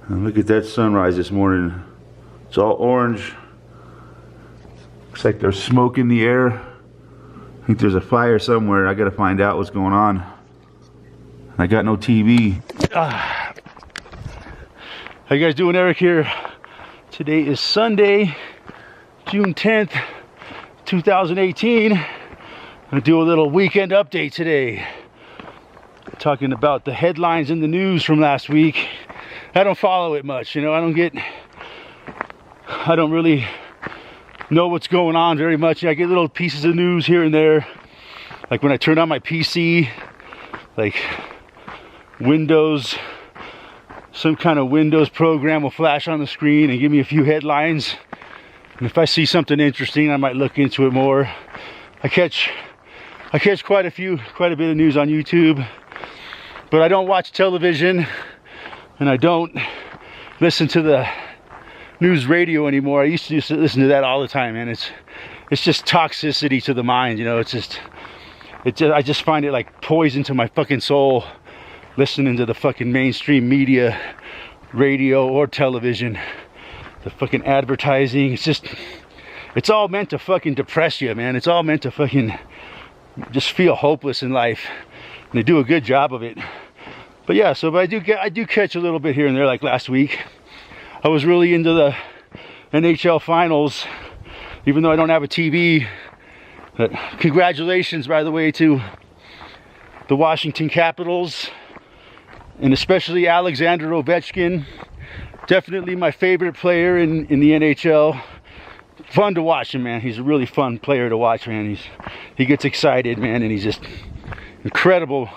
And look at that sunrise this morning. It's all orange. Looks like there's smoke in the air. I think there's a fire somewhere. I gotta find out what's going on. I got no TV. How you guys doing? Eric here. Today is Sunday, June 10th, 2018. I'm gonna do a little weekend update today. Talking about the headlines in the news from last week. I don't follow it much, you know. I don't really know what's going on very much. I get little pieces of news here and there. Like when I turn on my PC, like Windows, some kind of Windows program will flash on the screen and give me a few headlines. And if I see something interesting, I might look into it more. I catch quite a bit of news on YouTube, but I don't watch television and I don't listen to the news radio anymore. I used to listen to that all the time, man. It's just toxicity to the mind, you know. I just find it like poison to my fucking soul, listening to the fucking mainstream media, radio or television, the fucking advertising. It's all meant to fucking depress you, man. It's all meant to fucking just feel hopeless in life, and they do a good job of it. But yeah, so I do catch a little bit here and there. Like last week, I was really into the NHL finals, even though I don't have a TV. But congratulations, by the way, to the Washington Capitals, and especially Alexander Ovechkin. Definitely my favorite player in the NHL. Fun to watch him, man. He's a really fun player to watch, man. He gets excited, man, and he's just incredible.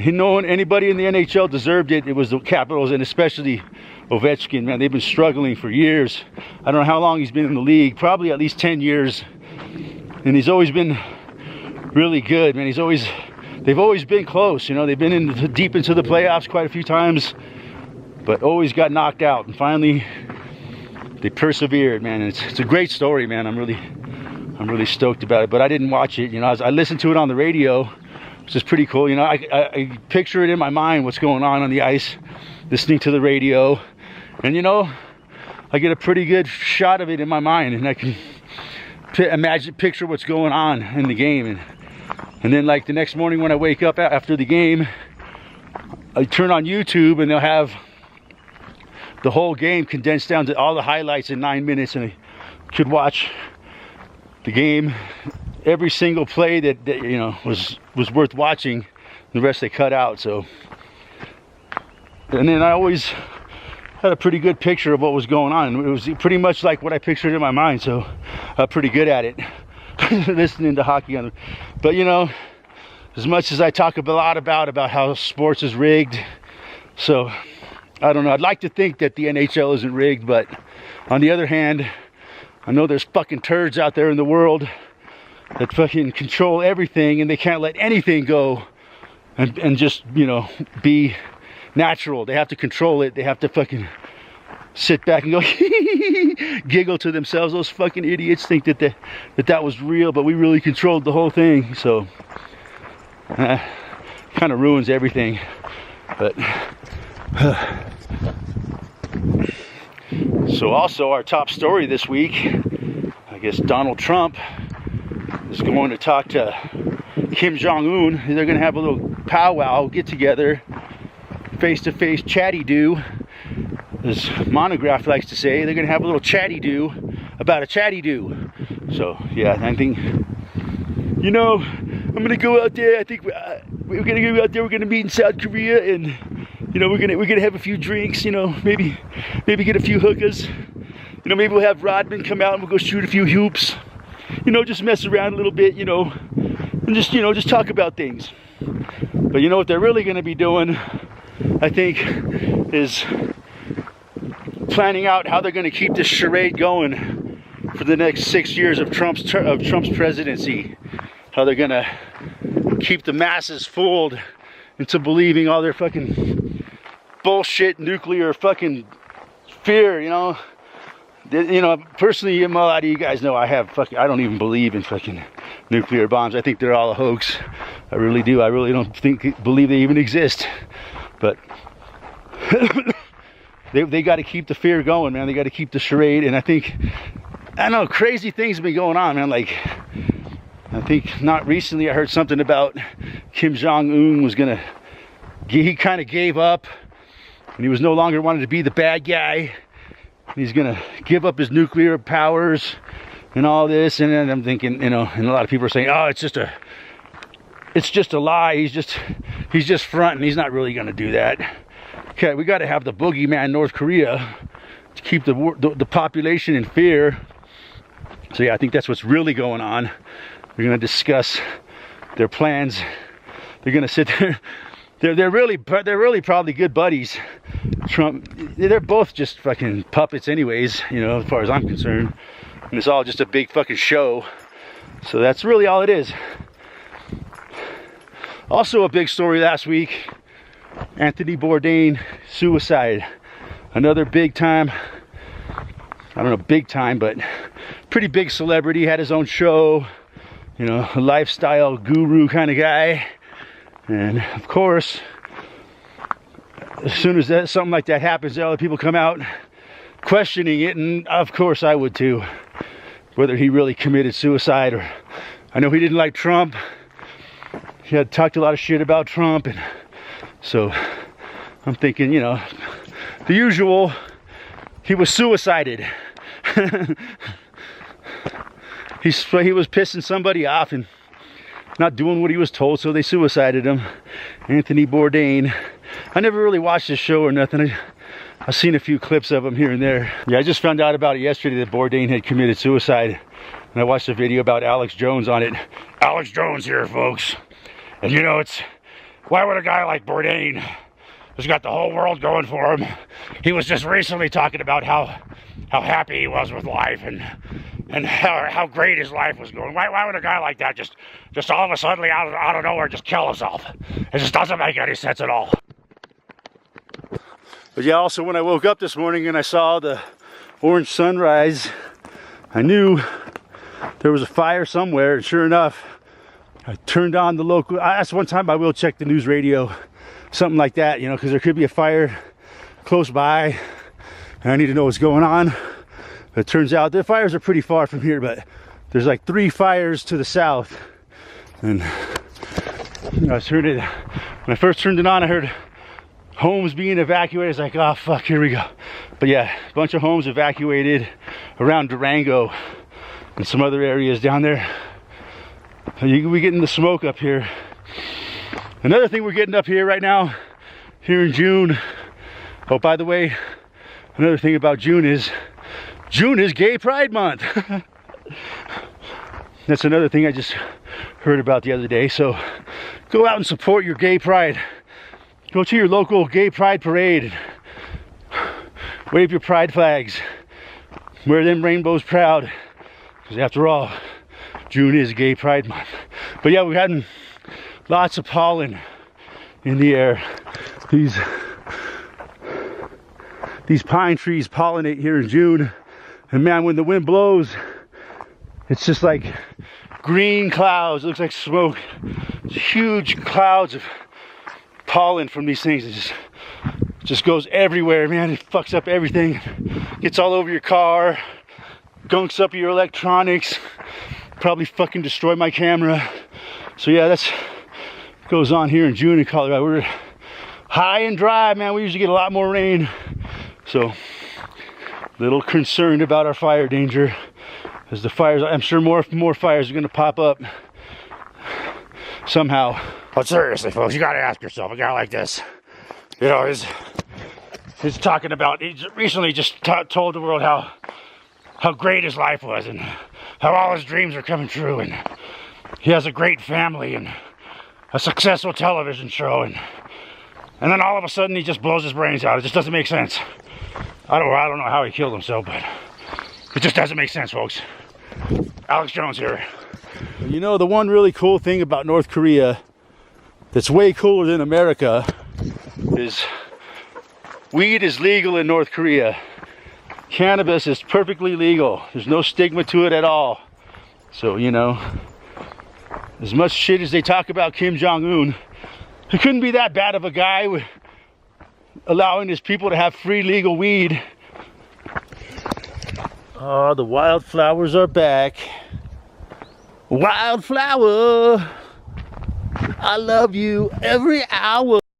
No one, anybody in the NHL deserved it. It was the Capitals, and especially Ovechkin, man. They've been struggling for years. I don't know how long he's been in the league, probably at least 10 years. And he's always been really good, man. They've always been close, you know. They've been deep into the playoffs quite a few times, but always got knocked out. And finally, they persevered, man. And it's a great story, man. I'm really stoked about it. But I didn't watch it, you know. I listened to it on the radio, which is pretty cool. You know, I picture it in my mind what's going on the ice, listening to the radio, and you know, I get a pretty good shot of it in my mind, and I can picture what's going on in the game. And then like the next morning when I wake up after the game, I turn on YouTube and they'll have the whole game condensed down to all the highlights in 9 minutes, and I could watch the game, every single play that you know was worth watching. The rest they cut out. So, and then I always had a pretty good picture of what was going on. It was pretty much like what I pictured in my mind, so I'm pretty good at it. Listening to hockey but you know, as much as I talk a lot about how sports is rigged, so I don't know, I'd like to think that the NHL isn't rigged, but on the other hand, I know there's fucking turds out there in the world that fucking control everything, and they can't let anything go and just, you know, be natural. They have to control it. They have to fucking sit back and go giggle to themselves. Those fucking idiots think that was real, but we really controlled the whole thing. So kind of ruins everything. But so also our top story this week, I guess Donald Trump is going to talk to Kim Jong-un. They're going to have a little powwow, get together, face-to-face chatty-do, as Monograph likes to say. They're going to have a little chatty-do about a chatty-do. So yeah, I think, you know, I'm going to go out there. I think we're going to go out there. We're going to meet in South Korea, and you know, we're going to have a few drinks. You know, maybe get a few hookahs. You know, maybe we'll have Rodman come out and we'll go shoot a few hoops. You know, just mess around a little bit, you know, and just, you know, just talk about things. But you know what they're really going to be doing, I think, is planning out how they're going to keep this charade going for the next 6 years of Trump's presidency. How they're going to keep the masses fooled into believing all their fucking bullshit nuclear fucking fear, you know. You know, personally, a lot of you guys know I don't even believe in fucking nuclear bombs. I think they're all a hoax. I really do. I really don't believe they even exist. But they got to keep the fear going, man. They got to keep the charade. And I think, I don't know, crazy things have been going on, man. Like, I think not recently I heard something about Kim Jong-un was gonna, he kind of gave up and he was no longer wanted to be the bad guy. He's gonna give up his nuclear powers and all this. And then I'm thinking, you know, and a lot of people are saying, oh, it's just a lie. He's just fronting. He's not really gonna do that. Okay, we got to have the boogeyman North Korea to keep the population in fear. So yeah, I think that's what's really going on. They're going to discuss their plans. They're going to sit there. They're really probably good buddies. Trump, they're both just fucking puppets anyways, you know, as far as I'm concerned. And it's all just a big fucking show. So that's really all it is. Also a big story last week, Anthony Bourdain, suicide. Another big time, I don't know, big time, but pretty big celebrity, had his own show. You know, a lifestyle guru kind of guy. And of course, as soon as something like that happens, other people come out questioning it, and of course I would too. Whether he really committed suicide, or I know he didn't like Trump. He had talked a lot of shit about Trump, and so I'm thinking, you know, the usual, he was suicided. He was pissing somebody off and not doing what he was told, so they suicided him. Anthony Bourdain. I never really watched his show or nothing. I've seen a few clips of him here and there. Yeah, I just found out about it yesterday that Bourdain had committed suicide. And I watched a video about Alex Jones on it. Alex Jones here, folks. And you know, why would a guy like Bourdain, who's got the whole world going for him, he was just recently talking about how happy he was with life and how great his life was going. Why would a guy like that just all of a sudden out of nowhere just kill himself? It just doesn't make any sense at all. But yeah, also when I woke up this morning and I saw the orange sunrise, I knew there was a fire somewhere, and sure enough, I turned on the local, I asked one time I will check the news radio, something like that, you know, because there could be a fire close by and I need to know what's going on. It turns out the fires are pretty far from here, but there's like 3 fires to the south. And you know, when I first turned it on, I heard homes being evacuated. It's like, oh fuck, here we go. But yeah, a bunch of homes evacuated around Durango and some other areas down there. We're getting the smoke up here. Another thing we're getting up here right now, here in June. Oh, by the way, another thing about June is Gay Pride Month. That's another thing I just heard about the other day. So go out and support your gay pride. Go to your local gay pride parade. Wave your pride flags. Wear them rainbows proud. Because after all, June is Gay Pride Month. But yeah, we're having lots of pollen in the air. These pine trees pollinate here in June. And man, when the wind blows, it's just like green clouds. It looks like smoke. It's huge clouds of pollen from these things. It just goes everywhere, man. It fucks up everything. Gets all over your car. Gunks up your electronics. Probably fucking destroy my camera. So yeah, that's what goes on here in June in Colorado. We're high and dry, man. We usually get a lot more rain. So little concerned about our fire danger, as the fires, I'm sure more fires are going to pop up somehow. But seriously, folks, you got to ask yourself, a guy like this, you know, he's talking about, he recently just told the world how great his life was and how all his dreams are coming true, and he has a great family and a successful television show, and then all of a sudden he just blows his brains out. It just doesn't make sense. I don't know how he killed himself, but it just doesn't make sense, folks. Alex Jones here. You know, the one really cool thing about North Korea that's way cooler than America is weed is legal in North Korea. Cannabis is perfectly legal. There's no stigma to it at all. So, you know, as much shit as they talk about Kim Jong-un, he couldn't be that bad of a guy. allowing these people to have free legal weed. Oh, the wildflowers are back. Wildflower, I love you every hour.